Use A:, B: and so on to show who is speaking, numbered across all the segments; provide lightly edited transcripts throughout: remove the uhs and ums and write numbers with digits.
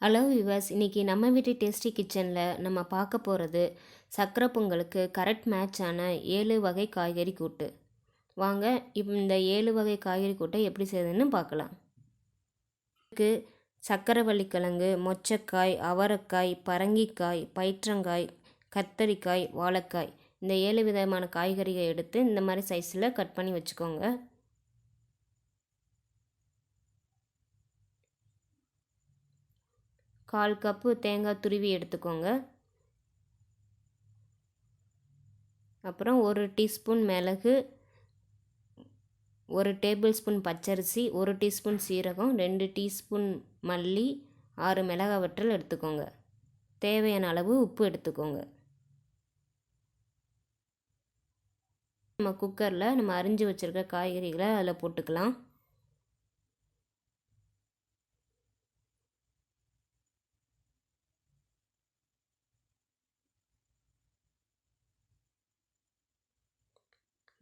A: Hello viewers, இன்றைக்கி நம்ம வீட்டு டேஸ்டி கிச்சனில் நம்ம பார்க்க போகிறது சக்கரை பொங்கலுக்கு கரெக்ட் மேட்சான 7 வகை காய்கறி கூட்டு. வாங்க இந்த 7 வகை காய்கறி கூட்டை எப்படி செய்யுதுன்னு பார்க்கலாம். இதுக்கு சக்கரவள்ளிக்கிழங்கு, மொச்சக்காய், அவரைக்காய், பரங்கிக்காய், பயிற்றங்காய், கத்தரிக்காய், வாழைக்காய், இந்த 7 விதமான காய்கறிகளை எடுத்து இந்த மாதிரி சைஸில் கட் பண்ணி வச்சுக்கோங்க. கால் கப்பு தேங்காய் துருவி எடுத்துக்கோங்க. அப்புறம் 1 டீஸ்பூன் மிளகு, 1 டேபிள் ஸ்பூன் பச்சரிசி, 1 டீஸ்பூன் சீரகம், 2 டீஸ்பூன் மல்லி, 6 மிளகாய் வற்றல் எடுத்துக்கோங்க. தேவையான அளவு உப்பு எடுத்துக்கோங்க. நம்ம குக்கரில் நம்ம அரிஞ்சு வச்சுருக்க காய்கறிகளை அதில் போட்டுக்கலாம்.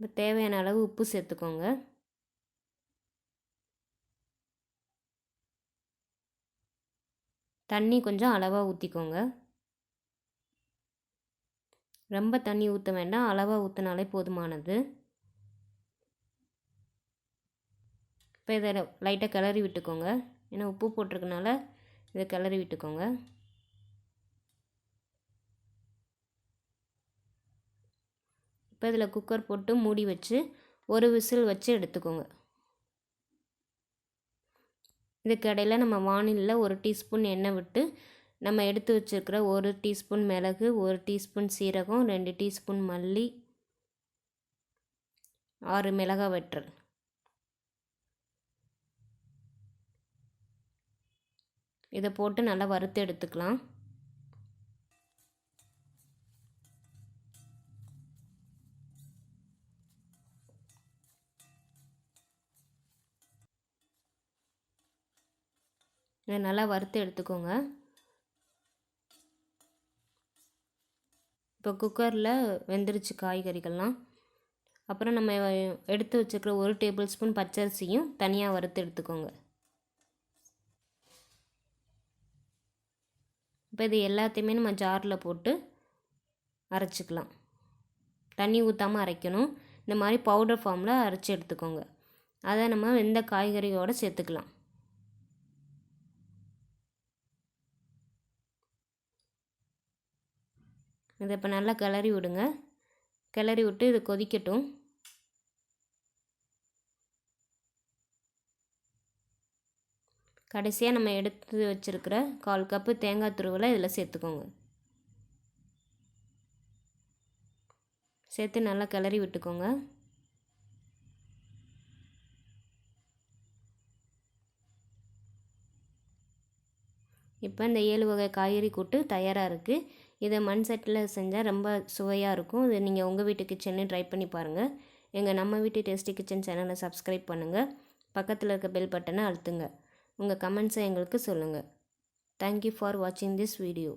A: இப்போ தேவையான அளவு உப்பு சேர்த்துக்கோங்க. தண்ணி கொஞ்சம் அளவாக ஊற்றிக்கோங்க. ரொம்ப தண்ணி ஊற்ற வேண்டாம், அளவாக ஊற்றினாலே போதுமானது. இப்போ இதை லைட்டாக கிளறி விட்டுக்கோங்க. ஏன்னா உப்பு போட்டிருக்கனால இதை கிளறி விட்டுக்கோங்க. இப்போ இதில் குக்கர் போட்டு மூடி வச்சு 1 விசில் வச்சு எடுத்துக்கோங்க. இதுக்கு இடையில் நம்ம வானிலையில் 1 டீஸ்பூன் எண்ணெய் விட்டு நம்ம எடுத்து வச்சுருக்கிற 1 டீஸ்பூன் மிளகு, 1 டீஸ்பூன் சீரகம், 2 டீஸ்பூன் மல்லி, 6 மிளகாய் வற்றல், இதை போட்டு நல்லா வறுத்து எடுத்துக்கலாம். இதை நல்லா வறுத்து எடுத்துக்கோங்க. இப்போ குக்கரில் வெந்துருச்சு காய்கறிகள்லாம். அப்புறம் நம்ம எடுத்து வச்சுருக்கிற 1 டேபிள் ஸ்பூன் பச்சரிசியும் தனியாக வறுத்து எடுத்துக்கோங்க. இப்போ இது எல்லாத்தையுமே நம்ம ஜாரில் போட்டு அரைச்சிக்கலாம். தண்ணி ஊற்றாமல் அரைக்கணும். இந்த மாதிரி பவுடர் ஃபார்மில் அரைச்சி எடுத்துக்கோங்க. அதை நம்ம எந்த காய்கறியோடு சேர்த்துக்கலாம். இதை இப்போ நல்லா கிளறி விடுங்க. கிளறி விட்டு இது கொதிக்கட்டும். கடைசியாக நம்ம எடுத்து வச்சுருக்கிற 1/4 கப்பு தேங்காய் துருவலை இதில் சேர்த்துக்கோங்க. சேர்த்து நல்லா கிளறி விட்டுக்கோங்க. இப்போ இந்த 7 வகை காய்கறி கூட்டு தயாராக இருக்குது. இதை மண் சட்டியில் செஞ்சால் ரொம்ப சுவையாக இருக்கும். இது நீங்கள் உங்கள் வீட்டு கிச்சன்லேயும் ட்ரை பண்ணி பாருங்கள். எங்கள் நம்ம வீட்டு டேஸ்டி கிச்சன் சேனலை சப்ஸ்கிரைப் பண்ணுங்கள். பக்கத்தில் இருக்க பெல் பட்டனை அழுத்துங்க. உங்கள் கமெண்ட்ஸை எங்களுக்கு சொல்லுங்கள். தேங்க்யூ ஃபார் வாட்சிங் திஸ் வீடியோ.